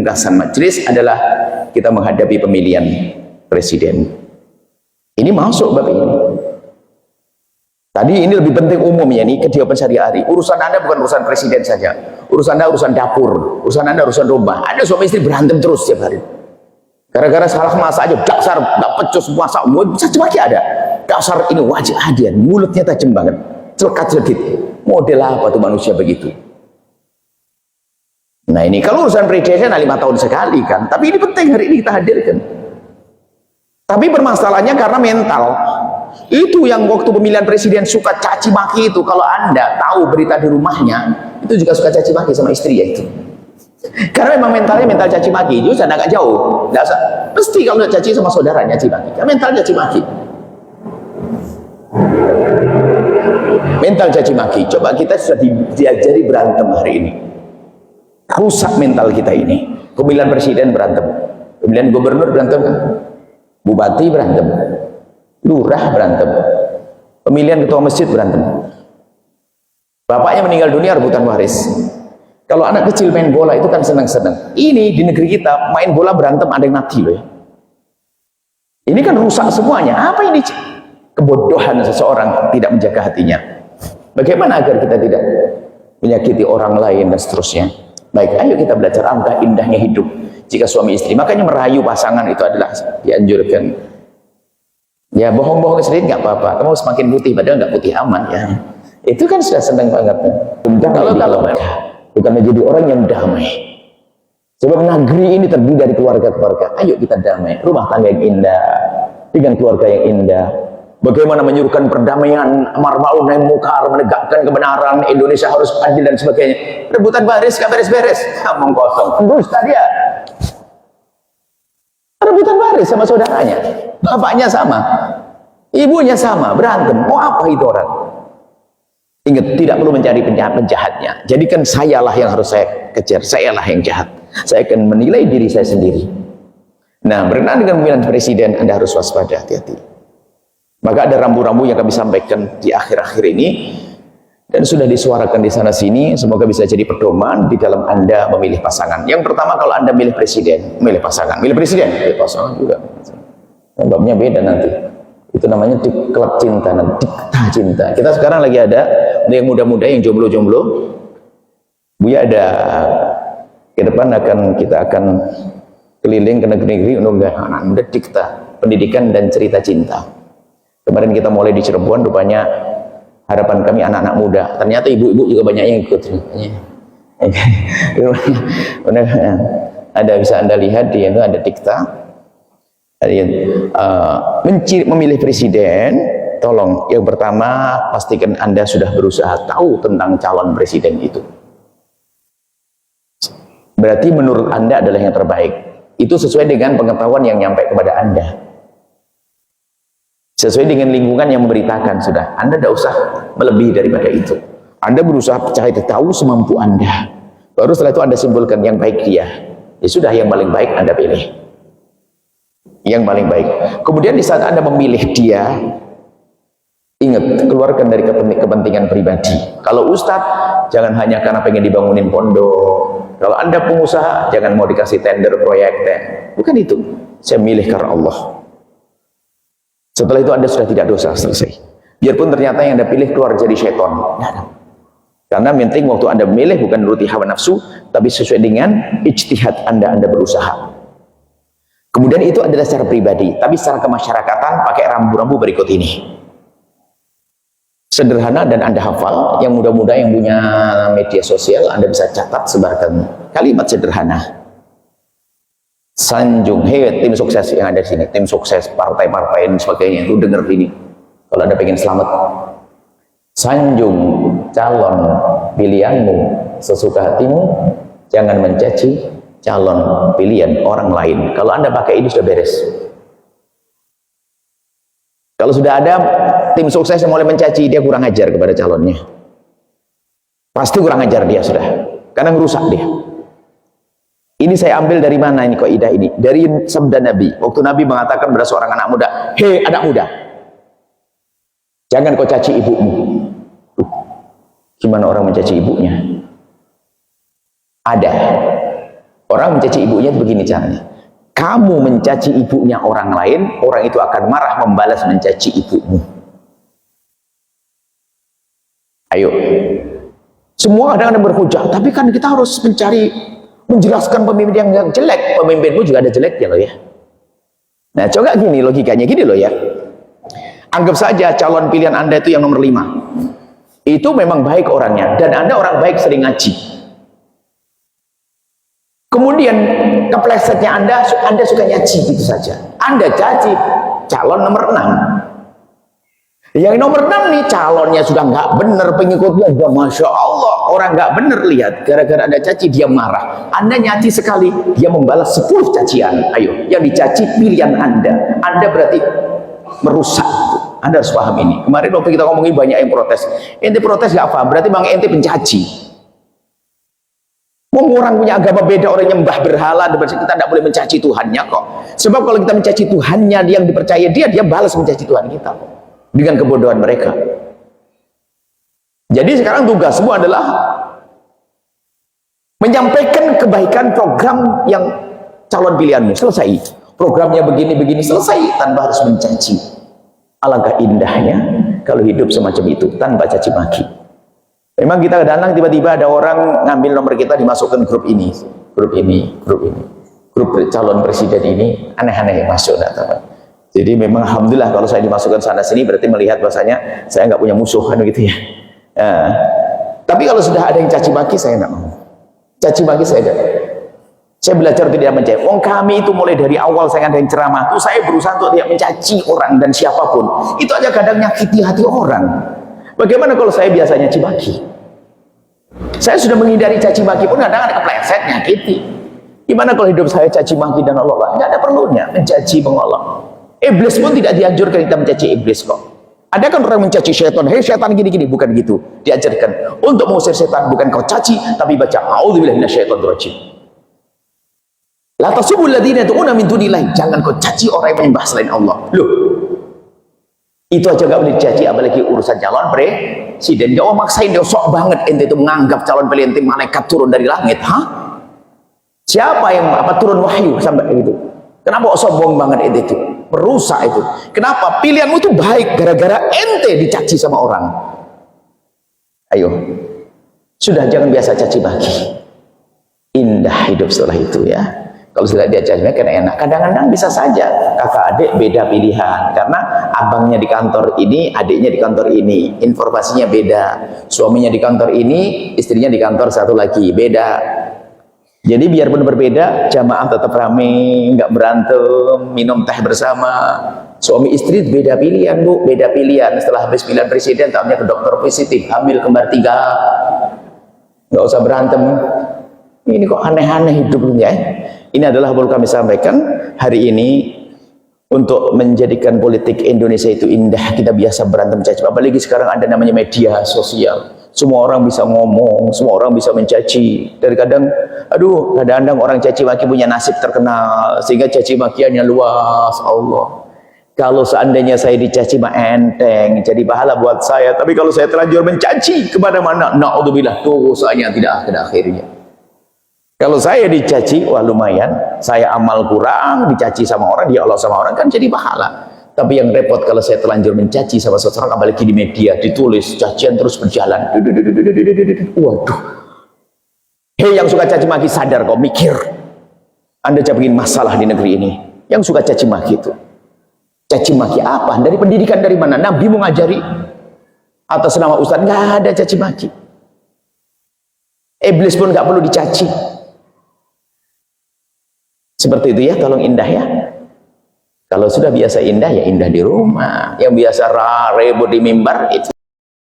pementasan majelis adalah kita menghadapi pemilihan presiden. Ini masuk bab ini. Tadi ini lebih penting umumnya nih, kehidupan sehari-hari. Urusan Anda bukan urusan presiden saja. Urusan Anda urusan dapur, urusan Anda urusan rumah. Ada suami istri berantem terus setiap hari. Gara-gara salah masak aja, dasar nggak pecus masak, bisa cemaki ada. Dasar ini wajib hadiah, mulutnya tajam banget, celekat-celedit. Model apa tuh manusia begitu? Nah ini kalau urusan presiden 5 tahun sekali kan, tapi ini penting hari ini kita hadirkan. Tapi permasalahannya karena mental. Itu yang waktu pemilihan presiden suka caci maki itu, kalau Anda tahu berita di rumahnya, itu juga suka caci maki sama istri ya itu. Karena memang mentalnya mental caci maki, justru agak jauh. Nggak usah, pasti kalau caci sama saudaranya caci maki, kan mental caci maki. Mental caci maki. Coba kita sudah diajari berantem hari ini. Rusak mental kita ini. Pemilihan presiden berantem, pemilihan gubernur berantem kan? Bupati berantem, lurah berantem, pemilihan ketua masjid berantem, bapaknya meninggal dunia rebutan waris. Kalau anak kecil main bola itu kan senang-senang. Ini di negeri kita main bola berantem ada yang mati loh ya. Ini kan rusak semuanya. Apa ini? Kebodohan seseorang tidak menjaga hatinya. Bagaimana agar kita tidak menyakiti orang lain dan seterusnya. Baik, ayo kita belajar angka indahnya hidup jika suami istri. Makanya merayu pasangan itu adalah dianjurkan. Ya bohong-bohong sedikit nggak apa-apa. Kamu semakin putih padahal nggak putih aman ya. Itu kan sudah senang banget. Kalau bukan menjadi orang yang damai. Sebab negeri ini terdiri dari keluarga-keluarga. Ayo kita damai. Rumah tangga yang indah dengan keluarga yang indah. Bagaimana menyuruhkan perdamaian, amar ma'ruf nahi munkar, menegakkan kebenaran, Indonesia harus adil dan sebagainya. Rebutan baris, gak beres-beres, ngomong kosong, dusta dia. Rebutan baris sama saudaranya, bapaknya sama, ibunya sama, berantem. Mau apa itu orang? Ingat, tidak perlu mencari penjahatnya. Jadikan sayalah yang harus saya kejar, sayalah yang jahat. Saya akan menilai diri saya sendiri. Nah, berkenaan dengan pemilihan presiden, Anda harus waspada, hati-hati. Maka ada rambu-rambu yang kami sampaikan di akhir-akhir ini dan sudah disuarakan di sana sini, semoga bisa jadi pedoman di dalam Anda memilih pasangan. Yang pertama, kalau Anda milih presiden, milih pasangan, milih presiden, milih pasangan juga. Babnya beda nanti. Itu namanya klub cinta, dikta cinta. Kita sekarang lagi ada yang muda-muda yang jomblo-jomblo. Buya ada ke depan kita akan keliling ke negeri-negeri untuk anak muda dikta pendidikan dan cerita cinta. Kemarin kita mulai di Cirebon, rupanya harapan kami anak-anak muda. Ternyata ibu-ibu juga banyak yang ikut. Ada bisa Anda lihat di itu ada dikta. Memilih presiden, tolong yang pertama pastikan Anda sudah berusaha tahu tentang calon presiden itu. Berarti menurut Anda adalah yang terbaik. Itu sesuai dengan pengetahuan yang nyampe kepada Anda. Sesuai dengan lingkungan yang memberitakan sudah. Anda tidak usah melebihi daripada itu. Anda berusaha cari tahu semampu Anda. Baru setelah itu Anda simpulkan yang baik dia. Ya sudah, yang paling baik Anda pilih. Yang paling baik. Kemudian di saat Anda memilih dia, ingat, keluarkan dari kepentingan pribadi. Kalau ustadz, jangan hanya karena pengen dibangunin pondok. Kalau Anda pengusaha, jangan mau dikasih tender proyeknya. Bukan itu. Saya milih karena Allah. Setelah itu Anda sudah tidak dosa, selesai. Biarpun ternyata yang Anda pilih keluar jadi syaitan. Karena penting waktu Anda memilih bukan menuruti hawa nafsu, tapi sesuai dengan ijtihad Anda berusaha. Kemudian itu adalah secara pribadi, tapi secara kemasyarakatan pakai rambu-rambu berikut ini. Sederhana dan Anda hafal, yang muda-muda yang punya media sosial, Anda bisa catat, sebarkan kalimat sederhana. Sanjung, hei tim sukses yang ada di sini, tim sukses partai-partai dan sebagainya, itu dengar ini. Kalau Anda pengen selamat, sanjung calon pilihanmu sesuka hatimu, jangan mencaci calon pilihan orang lain. Kalau Anda pakai ini sudah beres. Kalau sudah ada tim sukses yang mulai mencaci, dia kurang ajar kepada calonnya. Pasti kurang ajar dia sudah, karena merusak dia. Ini saya ambil dari mana ini kaidah ini? Dari sabda Nabi. Waktu Nabi mengatakan kepada seorang anak muda, hei anak muda, jangan kau caci ibumu. Gimana orang mencaci ibunya? Ada Orang mencaci ibunya begini caranya. Kamu mencaci ibunya orang lain, orang itu akan marah membalas mencaci ibumu. Ayo. Semua kadang-kadang berhujah, tapi kan kita harus mencari, menjelaskan pemimpin yang jelek. Pemimpinmu juga ada jeleknya loh ya. Nah, coba gini logikanya, gini loh ya. Anggap saja calon pilihan Anda itu yang nomor 5. Itu memang baik orangnya, dan Anda orang baik, sering ngaji. Kemudian keplesetnya Anda suka nyaci gitu saja. Anda caci calon nomor 6. Yang nomor 6 nih calonnya sudah nggak bener, pengikutnya juga Masya Allah, orang nggak bener, lihat, gara-gara Anda caci dia marah. Anda nyaci sekali, dia membalas 10 cacian. Ayo, yang dicaci pilihan Anda berarti merusak. Anda harus paham ini. Kemarin waktu kita ngomongin banyak yang protes. Ente protes nggak apa, berarti bang ente pencaci. Mau orang punya agama beda, orang nyembah berhala, kita tidak boleh mencaci Tuhannya kok. Sebab kalau kita mencaci Tuhannya, dia yang dipercaya dia balas mencaci Tuhan kita kok. Dengan kebodohan mereka. Jadi sekarang tugasmu adalah menyampaikan kebaikan program yang calon pilihanmu. Selesai. Programnya begini-begini, selesai tanpa harus mencaci. Alangkah indahnya kalau hidup semacam itu tanpa caci maki. Memang kita kadang-kadang tiba-tiba ada orang ngambil nomor kita, dimasukkan grup ini, grup calon presiden ini, aneh-aneh yang masuk. Jadi memang alhamdulillah kalau saya dimasukkan sana sini berarti melihat bahasanya saya nggak punya musuh kan gitu ya. Tapi kalau sudah ada yang caci maki, saya nggak mau. Caci maki saya tidak. Saya belajar tidak mencaci. Wong kami itu mulai dari awal saya ada yang ceramah tuh saya berusaha untuk tidak mencaci orang dan siapapun. Itu aja kadang nyakiti hati orang. Bagaimana kalau saya biasanya caci maki? Saya sudah menghindari caci maki pun kadang ada kepleset nyakiti. Gimana kalau hidup saya caci maki dan Allah? Tidak ada perlunya mencaci mengolok. Iblis pun tidak dianjurkan kita mencaci iblis kok. Ada kan orang mencaci syaitan, hei syaitan gini-gini, bukan gitu. Diajarkan untuk mengusir setan bukan kau caci, tapi baca a'udzubillahi minasyaitonir rajim. La tasubul ladzina yad'una min dunillahi, jangan kau caci orang yang menyembah selain Allah. Loh, itu aja gak boleh dicaci, apalagi urusan calon presiden. Dia maksain, dia sok banget ente itu menganggap calon presiden malaikat turun dari langit. Hah? Siapa yang turun wahyu sampai itu? Kenapa sombong banget ente itu? Merusak itu. Kenapa? Pilihanmu itu baik gara-gara ente dicaci sama orang. Ayo. Sudah, jangan biasa caci maki. Indah hidup setelah itu ya. Kalau sudah dia caci maki kan enak. Kadang-kadang bisa saja kakak adik beda pilihan karena abangnya di kantor ini, adiknya di kantor ini, informasinya beda. Suaminya di kantor ini, istrinya di kantor satu lagi, beda. Jadi biarpun berbeda, jamaah tetap rame, nggak berantem, minum teh bersama. Suami istri beda pilihan bu, beda pilihan. Setelah habis pilihan presiden, tahunya ke dokter positif, hamil kembar 3. Nggak usah berantem. Ini kok aneh-aneh hidupnya. Ini adalah perlu kami sampaikan hari ini untuk menjadikan politik Indonesia itu indah. Kita biasa berantem caci, apalagi sekarang ada namanya media sosial. Semua orang bisa ngomong, semua orang bisa mencaci. Dan kadang, kadang-kadang orang caci maki punya nasib terkenal sehingga caci makiannya luas. Allah. Kalau seandainya saya dicaci mah enteng, jadi pahala buat saya. Tapi kalau saya terlanjur mencaci kemana-mana, naudzubillah, dosanya tidak ada akhirnya. Kalau saya dicaci, wah lumayan. Saya amal kurang, dicaci sama orang, dia Allah sama orang kan jadi pahala. Tapi yang repot kalau saya terlanjur mencaci sama seseorang, apalagi di media, ditulis, cacian terus berjalan. Waduh. Hei yang suka caci maki, sadar kok, mikir. Anda bikin masalah di negeri ini. Yang suka caci maki itu. Caci maki apa? Dari pendidikan dari mana? Nabi mau ngajari? Atas nama Ustaz, nggak ada caci maki. Iblis pun nggak perlu dicaci. Seperti itu ya, tolong indah ya. Kalau sudah biasa indah, ya indah di rumah. Yang biasa ribut di mimbar, itu